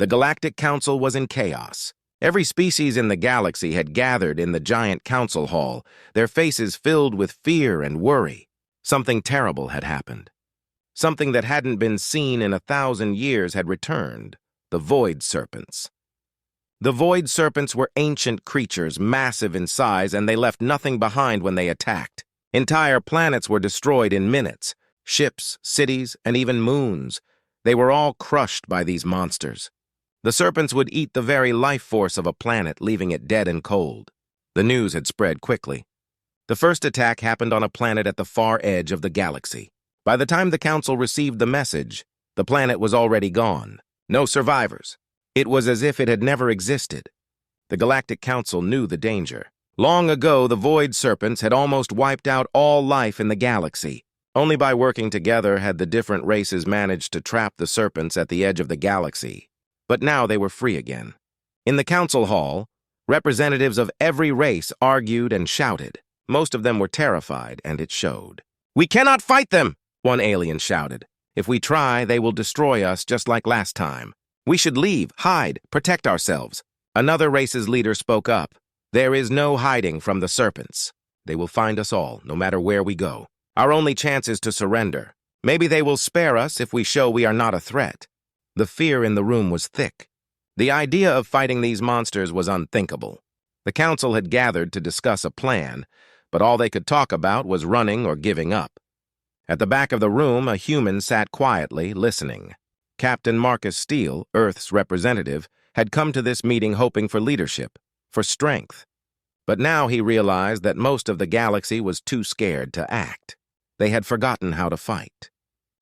The Galactic Council was in chaos. Every species in the galaxy had gathered in the giant council hall, their faces filled with fear and worry. Something terrible had happened. Something that hadn't been seen in 1,000 years had returned: the Void Serpents. The Void Serpents were ancient creatures, massive in size, and they left nothing behind when they attacked. Entire planets were destroyed in minutes. Ships, cities, and even moons. They were all crushed by these monsters. The serpents would eat the very life force of a planet, leaving it dead and cold. The news had spread quickly. The first attack happened on a planet at the far edge of the galaxy. By the time the Council received the message, the planet was already gone. No survivors. It was as if it had never existed. The Galactic Council knew the danger. Long ago, the Void Serpents had almost wiped out all life in the galaxy. Only by working together had the different races managed to trap the serpents at the edge of the galaxy. But now they were free again. In the council hall, representatives of every race argued and shouted. Most of them were terrified, and it showed. "We cannot fight them!" one alien shouted. "If we try, they will destroy us just like last time. We should leave, hide, protect ourselves." Another race's leader spoke up. "There is no hiding from the serpents. They will find us all, no matter where we go. Our only chance is to surrender. Maybe they will spare us if we show we are not a threat." The fear in the room was thick. The idea of fighting these monsters was unthinkable. The council had gathered to discuss a plan, but all they could talk about was running or giving up. At the back of the room, a human sat quietly, listening. Captain Marcus Steele, Earth's representative, had come to this meeting hoping for leadership, for strength. But now he realized that most of the galaxy was too scared to act. They had forgotten how to fight.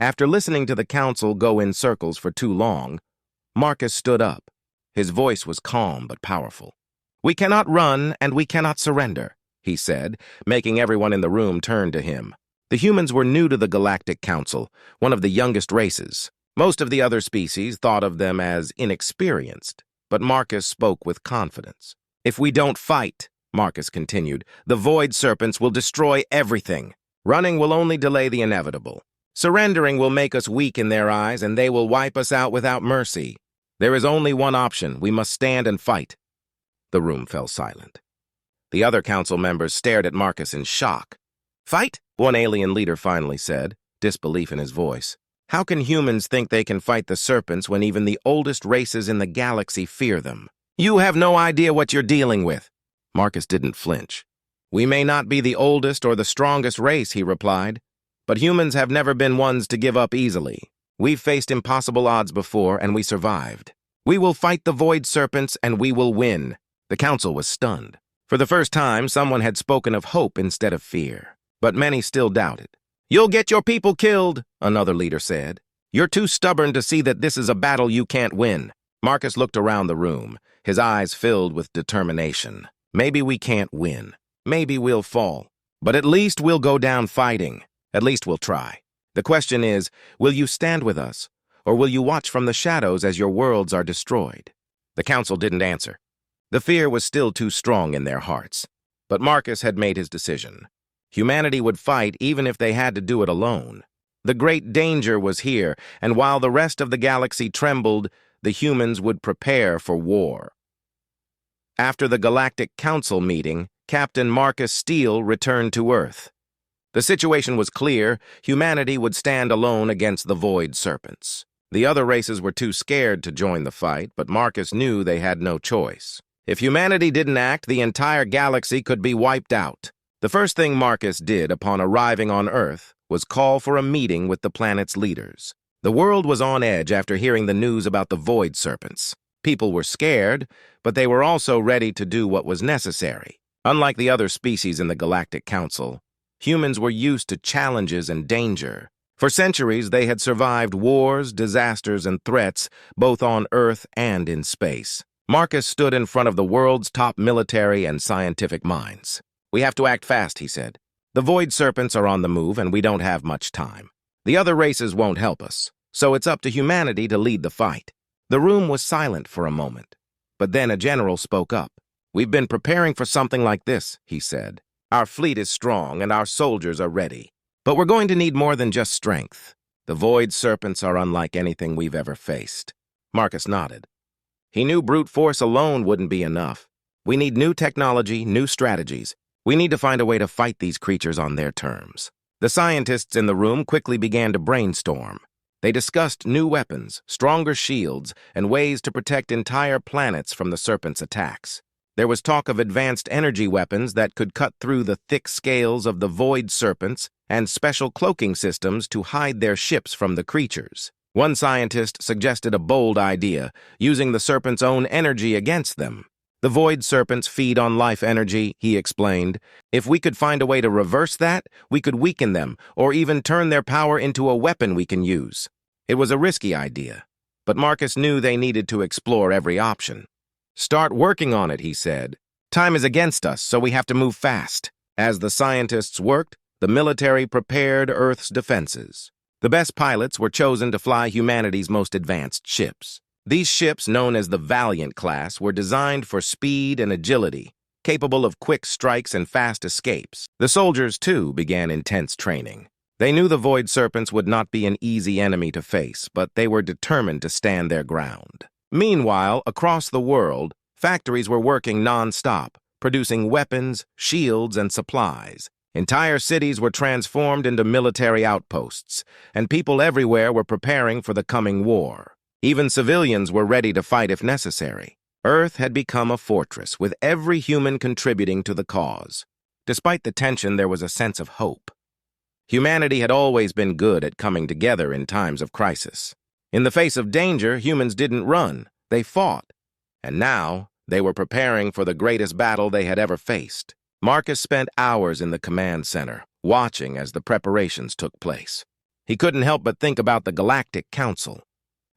After listening to the council go in circles for too long, Marcus stood up. His voice was calm but powerful. "We cannot run and we cannot surrender," he said, making everyone in the room turn to him. The humans were new to the Galactic Council, one of the youngest races. Most of the other species thought of them as inexperienced, but Marcus spoke with confidence. "If we don't fight," Marcus continued, "the Void Serpents will destroy everything. Running will only delay the inevitable. Surrendering will make us weak in their eyes, and they will wipe us out without mercy. There is only one option. We must stand and fight." The room fell silent. The other council members stared at Marcus in shock. "Fight?" one alien leader finally said, disbelief in his voice. "How can humans think they can fight the serpents when even the oldest races in the galaxy fear them? You have no idea what you're dealing with." Marcus didn't flinch. "We may not be the oldest or the strongest race," he replied, "but humans have never been ones to give up easily. We've faced impossible odds before, and we survived. We will fight the Void Serpents, and we will win." The council was stunned. For the first time, someone had spoken of hope instead of fear. But many still doubted. "You'll get your people killed," another leader said. "You're too stubborn to see that this is a battle you can't win." Marcus looked around the room, his eyes filled with determination. "Maybe we can't win. Maybe we'll fall. But at least we'll go down fighting. At least we'll try. The question is, will you stand with us, or will you watch from the shadows as your worlds are destroyed?" The council didn't answer. The fear was still too strong in their hearts. But Marcus had made his decision. Humanity would fight even if they had to do it alone. The great danger was here, and while the rest of the galaxy trembled, the humans would prepare for war. After the Galactic Council meeting, Captain Marcus Steele returned to Earth. The situation was clear. Humanity would stand alone against the Void Serpents. The other races were too scared to join the fight, but Marcus knew they had no choice. If humanity didn't act, the entire galaxy could be wiped out. The first thing Marcus did upon arriving on Earth was call for a meeting with the planet's leaders. The world was on edge after hearing the news about the Void Serpents. People were scared, but they were also ready to do what was necessary. Unlike the other species in the Galactic Council, humans were used to challenges and danger. For centuries, they had survived wars, disasters, and threats, both on Earth and in space. Marcus stood in front of the world's top military and scientific minds. "We have to act fast," he said. "The Void Serpents are on the move, and we don't have much time. The other races won't help us, so it's up to humanity to lead the fight." The room was silent for a moment, but then a general spoke up. "We've been preparing for something like this," he said. "Our fleet is strong, and our soldiers are ready. But we're going to need more than just strength. The Void Serpents are unlike anything we've ever faced." Marcus nodded. He knew brute force alone wouldn't be enough. We need new technology, new strategies. We need to find a way to fight these creatures on their terms. The scientists in the room quickly began to brainstorm. They discussed new weapons, stronger shields, and ways to protect entire planets from the serpent's attacks. There was talk of advanced energy weapons that could cut through the thick scales of the void serpents and special cloaking systems to hide their ships from the creatures. One scientist suggested a bold idea, using the serpent's own energy against them. The void serpents feed on life energy, he explained. If we could find a way to reverse that, we could weaken them, or even turn their power into a weapon we can use. It was a risky idea, but Marcus knew they needed to explore every option. Start working on it, he said. Time is against us, so we have to move fast. As the scientists worked, the military prepared Earth's defenses. The best pilots were chosen to fly humanity's most advanced ships. These ships, known as the Valiant class, were designed for speed and agility, capable of quick strikes and fast escapes. The soldiers, too, began intense training. They knew the Void Serpents would not be an easy enemy to face, but they were determined to stand their ground. Meanwhile, across the world, factories were working non-stop, producing weapons, shields, and supplies. Entire cities were transformed into military outposts, and people everywhere were preparing for the coming war. Even civilians were ready to fight if necessary. Earth had become a fortress, with every human contributing to the cause. Despite the tension, there was a sense of hope. Humanity had always been good at coming together in times of crisis. In the face of danger, humans didn't run, they fought. And now, they were preparing for the greatest battle they had ever faced. Marcus spent hours in the command center, watching as the preparations took place. He couldn't help but think about the Galactic Council.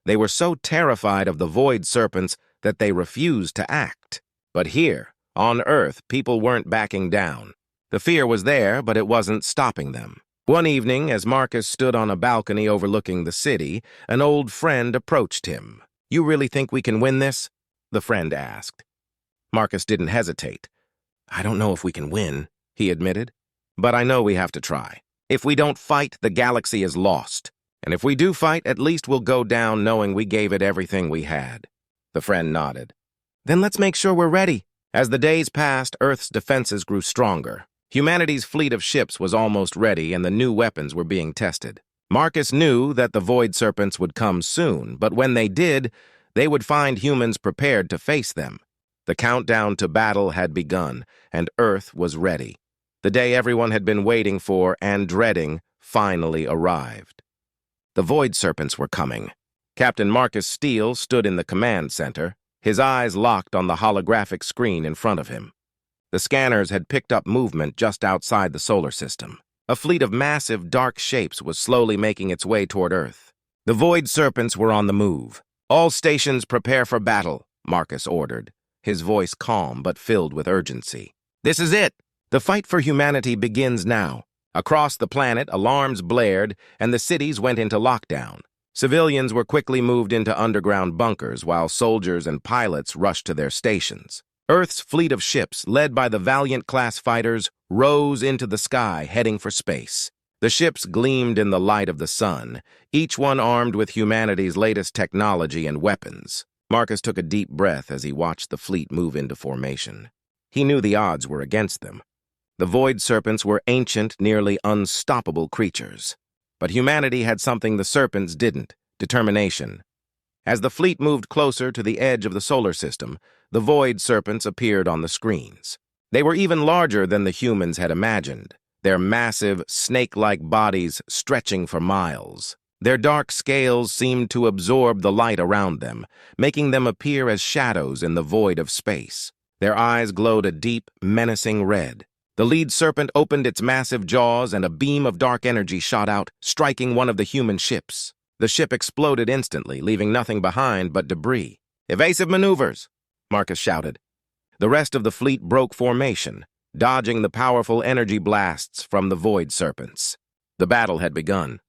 They were so terrified of the Void Serpents that they refused to act. But here, on Earth, people weren't backing down. The fear was there, but it wasn't stopping them. One evening, as Marcus stood on a balcony overlooking the city, an old friend approached him. "You really think we can win this?" the friend asked. Marcus didn't hesitate. "I don't know if we can win," he admitted, "but I know we have to try. If we don't fight, the galaxy is lost. And if we do fight, at least we'll go down knowing we gave it everything we had." The friend nodded. "Then let's make sure we're ready." As the days passed, Earth's defenses grew stronger. Humanity's fleet of ships was almost ready, and the new weapons were being tested. Marcus knew that the Void Serpents would come soon, but when they did, they would find humans prepared to face them. The countdown to battle had begun, and Earth was ready. The day everyone had been waiting for and dreading finally arrived. The Void Serpents were coming. Captain Marcus Steele stood in the command center, his eyes locked on the holographic screen in front of him. The scanners had picked up movement just outside the solar system. A fleet of massive, dark shapes was slowly making its way toward Earth. The Void Serpents were on the move. "All stations prepare for battle," Marcus ordered, his voice calm but filled with urgency. "This is it! The fight for humanity begins now." Across the planet, alarms blared, and the cities went into lockdown. Civilians were quickly moved into underground bunkers, while soldiers and pilots rushed to their stations. Earth's fleet of ships, led by the Valiant-class fighters, rose into the sky, heading for space. The ships gleamed in the light of the sun, each one armed with humanity's latest technology and weapons. Marcus took a deep breath as he watched the fleet move into formation. He knew the odds were against them. The Void Serpents were ancient, nearly unstoppable creatures. But humanity had something the Serpents didn't: determination. As the fleet moved closer to the edge of the solar system, the Void Serpents appeared on the screens. They were even larger than the humans had imagined, their massive, snake-like bodies stretching for miles. Their dark scales seemed to absorb the light around them, making them appear as shadows in the void of space. Their eyes glowed a deep, menacing red. The lead serpent opened its massive jaws, and a beam of dark energy shot out, striking one of the human ships. The ship exploded instantly, leaving nothing behind but debris. "Evasive maneuvers!" Marcus shouted. The rest of the fleet broke formation, dodging the powerful energy blasts from the Void Serpents. The battle had begun.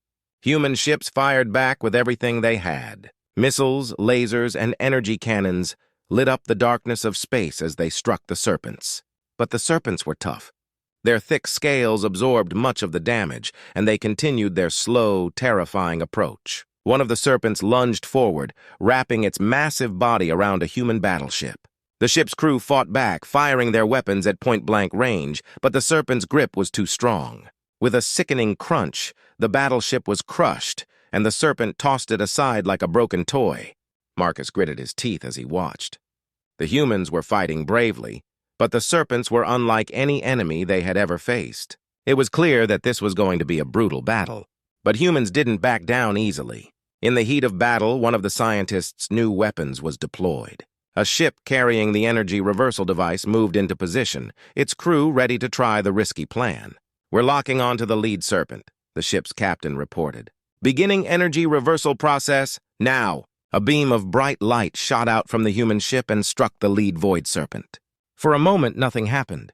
Human ships fired back with everything they had. Missiles, lasers, and energy cannons lit up the darkness of space as they struck the Serpents. But the Serpents were tough. Their thick scales absorbed much of the damage, and they continued their slow, terrifying approach. One of the serpents lunged forward, wrapping its massive body around a human battleship. The ship's crew fought back, firing their weapons at point-blank range, but the serpent's grip was too strong. With a sickening crunch, the battleship was crushed, and the serpent tossed it aside like a broken toy. Marcus gritted his teeth as he watched. The humans were fighting bravely, but the serpents were unlike any enemy they had ever faced. It was clear that this was going to be a brutal battle, but humans didn't back down easily. In the heat of battle, one of the scientists' new weapons was deployed. A ship carrying the energy reversal device moved into position, its crew ready to try the risky plan. "We're locking onto the lead serpent," the ship's captain reported. "Beginning energy reversal process now." A beam of bright light shot out from the human ship and struck the lead void serpent. For a moment, nothing happened.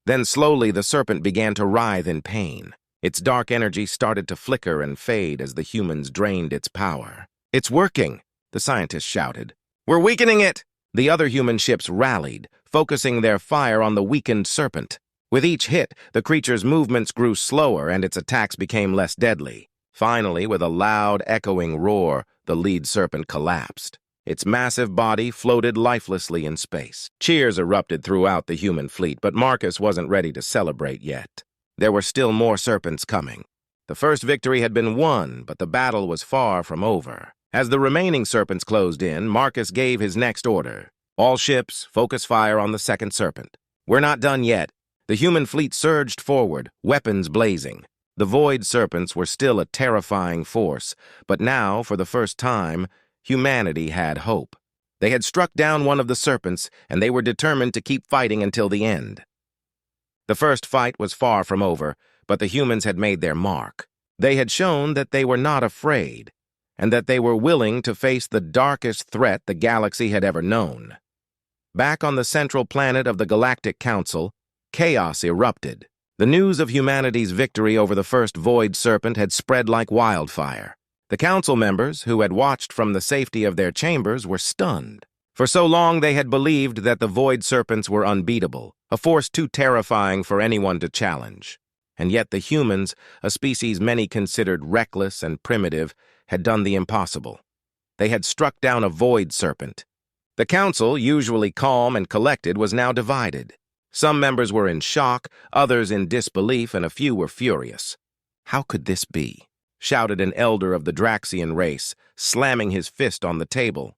Then slowly the serpent began to writhe in pain. Its dark energy started to flicker and fade as the humans drained its power. "It's working," the scientist shouted. "We're weakening it!" The other human ships rallied, focusing their fire on the weakened serpent. With each hit, the creature's movements grew slower and its attacks became less deadly. Finally, with a loud, echoing roar, the lead serpent collapsed. Its massive body floated lifelessly in space. Cheers erupted throughout the human fleet, but Marcus wasn't ready to celebrate yet. There were still more serpents coming. The first victory had been won, but the battle was far from over. As the remaining serpents closed in, Marcus gave his next order. "All ships, focus fire on the second serpent." "We're not done yet." The human fleet surged forward, weapons blazing. The void serpents were still a terrifying force, but now, for the first time, humanity had hope. They had struck down one of the serpents, and they were determined to keep fighting until the end. The first fight was far from over, but the humans had made their mark. They had shown that they were not afraid, and that they were willing to face the darkest threat the galaxy had ever known. Back on the central planet of the Galactic Council, chaos erupted. The news of humanity's victory over the first void serpent had spread like wildfire. The council members, who had watched from the safety of their chambers, were stunned. For so long they had believed that the void serpents were unbeatable, a force too terrifying for anyone to challenge. And yet the humans, a species many considered reckless and primitive, had done the impossible. They had struck down a void serpent. The council, usually calm and collected, was now divided. Some members were in shock, others in disbelief, and a few were furious. "How could this be?" shouted an elder of the Draxian race, slamming his fist on the table.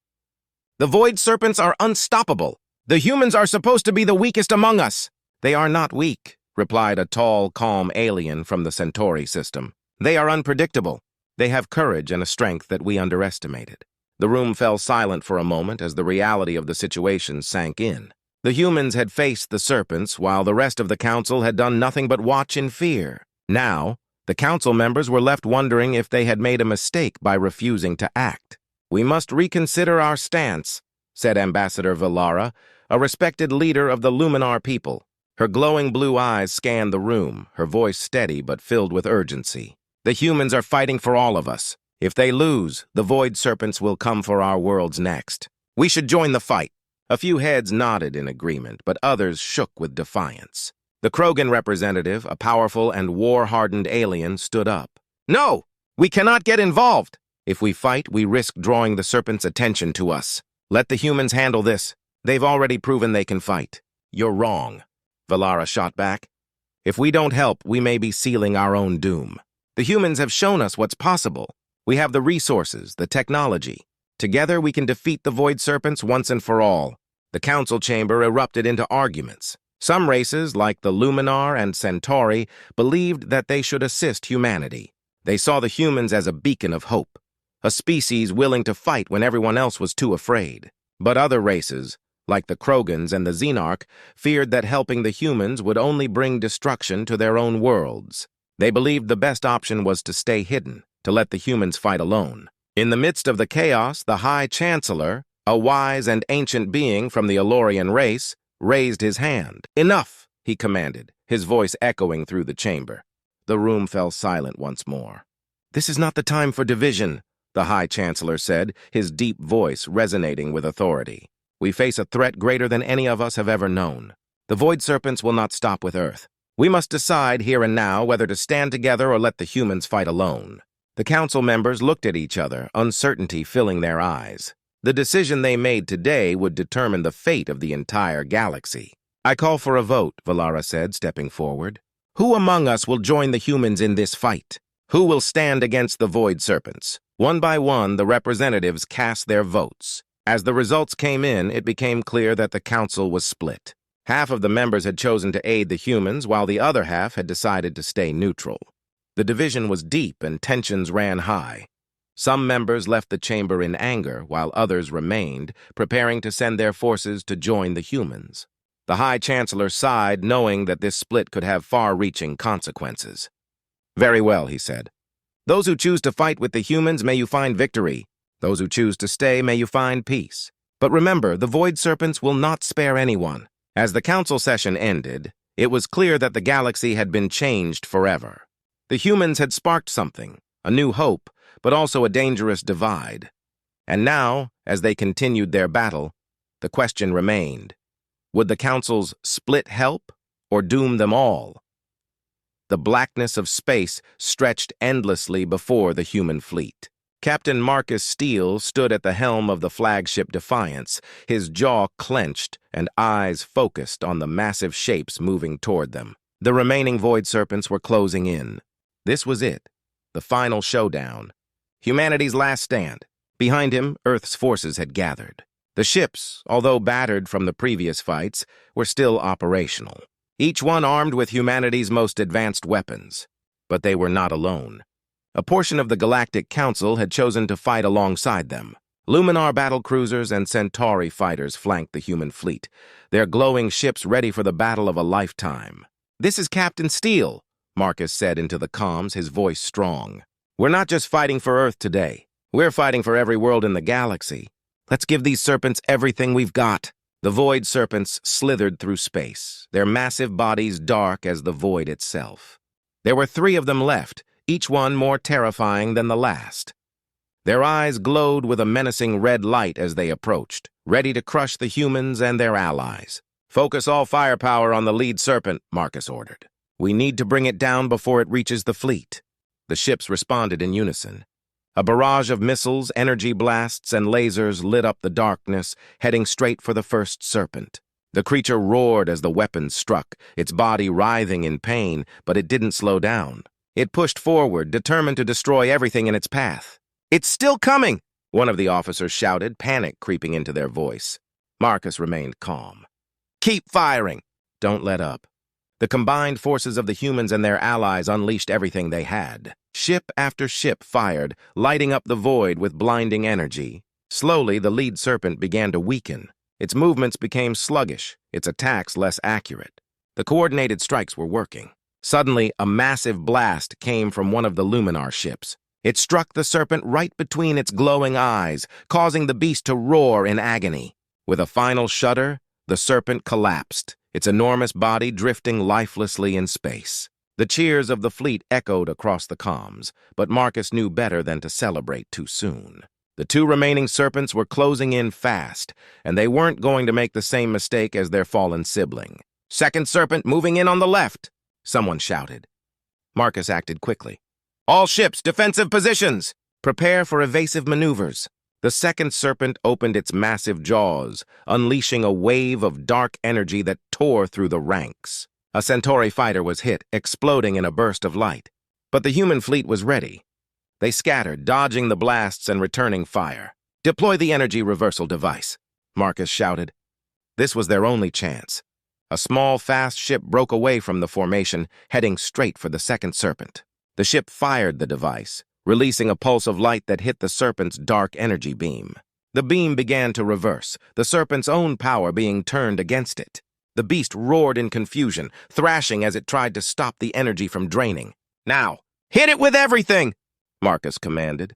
"The void serpents are unstoppable. The humans are supposed to be the weakest among us." "They are not weak," replied a tall, calm alien from the Centauri system. "They are unpredictable. They have courage and a strength that we underestimated." The room fell silent for a moment as the reality of the situation sank in. The humans had faced the serpents, while the rest of the council had done nothing but watch in fear. Now, the council members were left wondering if they had made a mistake by refusing to act. "We must reconsider our stance," said Ambassador Valara, a respected leader of the Luminar people. Her glowing blue eyes scanned the room, her voice steady but filled with urgency. "The humans are fighting for all of us. If they lose, the void serpents will come for our worlds next. We should join the fight." A few heads nodded in agreement, but others shook with defiance. The Krogan representative, a powerful and war-hardened alien, stood up. "No! We cannot get involved! If we fight, we risk drawing the serpent's attention to us. Let the humans handle this. They've already proven they can fight." "You're wrong," Valara shot back. "If we don't help, we may be sealing our own doom. The humans have shown us what's possible. We have the resources, the technology. Together we can defeat the void serpents once and for all." The council chamber erupted into arguments. Some races, like the Luminar and Centauri, believed that they should assist humanity. They saw the humans as a beacon of hope, a species willing to fight when everyone else was too afraid. But other races, like the Krogans and the Xenarch, feared that helping the humans would only bring destruction to their own worlds. They believed the best option was to stay hidden, to let the humans fight alone. In the midst of the chaos, the High Chancellor, a wise and ancient being from the Elorian race, raised his hand. "Enough," he commanded, his voice echoing through the chamber. The room fell silent once more. "This is not the time for division," the High Chancellor said, his deep voice resonating with authority. "We face a threat greater than any of us have ever known. The void serpents will not stop with Earth. We must decide here and now whether to stand together or let the humans fight alone." The council members looked at each other, uncertainty filling their eyes. The decision they made today would determine the fate of the entire galaxy. "I call for a vote," Valara said, stepping forward. "Who among us will join the humans in this fight? Who will stand against the Void Serpents?" One by one, the representatives cast their votes. As the results came in, it became clear that the council was split. Half of the members had chosen to aid the humans, while the other half had decided to stay neutral. The division was deep and tensions ran high. Some members left the chamber in anger, while others remained, preparing to send their forces to join the humans. The High Chancellor sighed, knowing that this split could have far-reaching consequences. "Very well," he said. "Those who choose to fight with the humans, may you find victory. Those who choose to stay, may you find peace. But remember, the Void Serpents will not spare anyone." As the council session ended, it was clear that the galaxy had been changed forever. The humans had sparked something, a new hope, but also a dangerous divide. And now, as they continued their battle, the question remained: would the council's split help or doom them all? The blackness of space stretched endlessly before the human fleet. Captain Marcus Steele stood at the helm of the flagship Defiance, his jaw clenched and eyes focused on the massive shapes moving toward them. The remaining Void Serpents were closing in. This was it, the final showdown. Humanity's last stand. Behind him, Earth's forces had gathered. The ships, although battered from the previous fights, were still operational, each one armed with humanity's most advanced weapons. But they were not alone. A portion of the Galactic Council had chosen to fight alongside them. Luminar battlecruisers and Centauri fighters flanked the human fleet, their glowing ships ready for the battle of a lifetime. "This is Captain Steele," Marcus said into the comms, his voice strong. "We're not just fighting for Earth today. We're fighting for every world in the galaxy. Let's give these serpents everything we've got." The Void Serpents slithered through space, their massive bodies dark as the void itself. There were 3 of them left, each one more terrifying than the last. Their eyes glowed with a menacing red light as they approached, ready to crush the humans and their allies. "Focus all firepower on the lead serpent," Marcus ordered. "We need to bring it down before it reaches the fleet." The ships responded in unison. A barrage of missiles, energy blasts, and lasers lit up the darkness, heading straight for the first serpent. The creature roared as the weapons struck, its body writhing in pain, but it didn't slow down. It pushed forward, determined to destroy everything in its path. "It's still coming!" one of the officers shouted, panic creeping into their voice. Marcus remained calm. "Keep firing! Don't let up." The combined forces of the humans and their allies unleashed everything they had. Ship after ship fired, lighting up the void with blinding energy. Slowly, the lead serpent began to weaken. Its movements became sluggish, its attacks less accurate. The coordinated strikes were working. Suddenly, a massive blast came from one of the Luminar ships. It struck the serpent right between its glowing eyes, causing the beast to roar in agony. With a final shudder, the serpent collapsed, its enormous body drifting lifelessly in space. The cheers of the fleet echoed across the comms, but Marcus knew better than to celebrate too soon. The 2 remaining serpents were closing in fast, and they weren't going to make the same mistake as their fallen sibling. "Second serpent moving in on the left," someone shouted. Marcus acted quickly. "All ships, defensive positions! Prepare for evasive maneuvers." The second serpent opened its massive jaws, unleashing a wave of dark energy that tore through the ranks. A Centauri fighter was hit, exploding in a burst of light. But the human fleet was ready. They scattered, dodging the blasts and returning fire. "Deploy the energy reversal device," Marcus shouted. This was their only chance. A small, fast ship broke away from the formation, heading straight for the second serpent. The ship fired the device, releasing a pulse of light that hit the serpent's dark energy beam. The beam began to reverse, the serpent's own power being turned against it. The beast roared in confusion, thrashing as it tried to stop the energy from draining. "Now, hit it with everything!" Marcus commanded.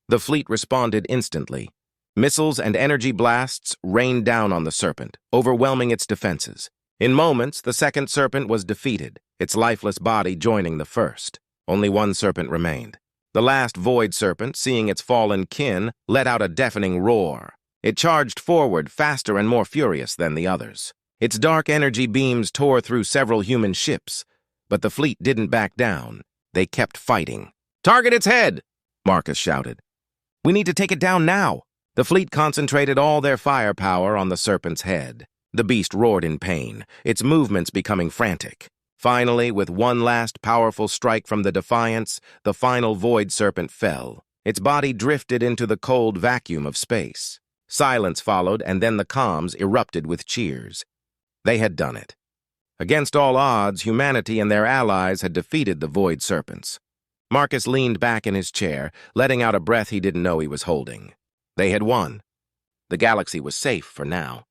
The fleet responded instantly. Missiles and energy blasts rained down on the serpent, overwhelming its defenses. In moments, the second serpent was defeated, its lifeless body joining the first. Only one serpent remained. The last Void Serpent, seeing its fallen kin, let out a deafening roar. It charged forward, faster and more furious than the others. Its dark energy beams tore through several human ships, but the fleet didn't back down. They kept fighting. Target its head, Marcus shouted. We need to take it down now. The fleet concentrated all their firepower on the serpent's head. The beast roared in pain, its movements becoming frantic. Finally, with one last powerful strike from the Defiance, the final void serpent fell. Its body drifted into the cold vacuum of space. Silence followed, and then the comms erupted with cheers. They had done it. Against all odds, humanity and their allies had defeated the void serpents. Marcus leaned back in his chair, letting out a breath he didn't know he was holding. They had won. The galaxy was safe for now.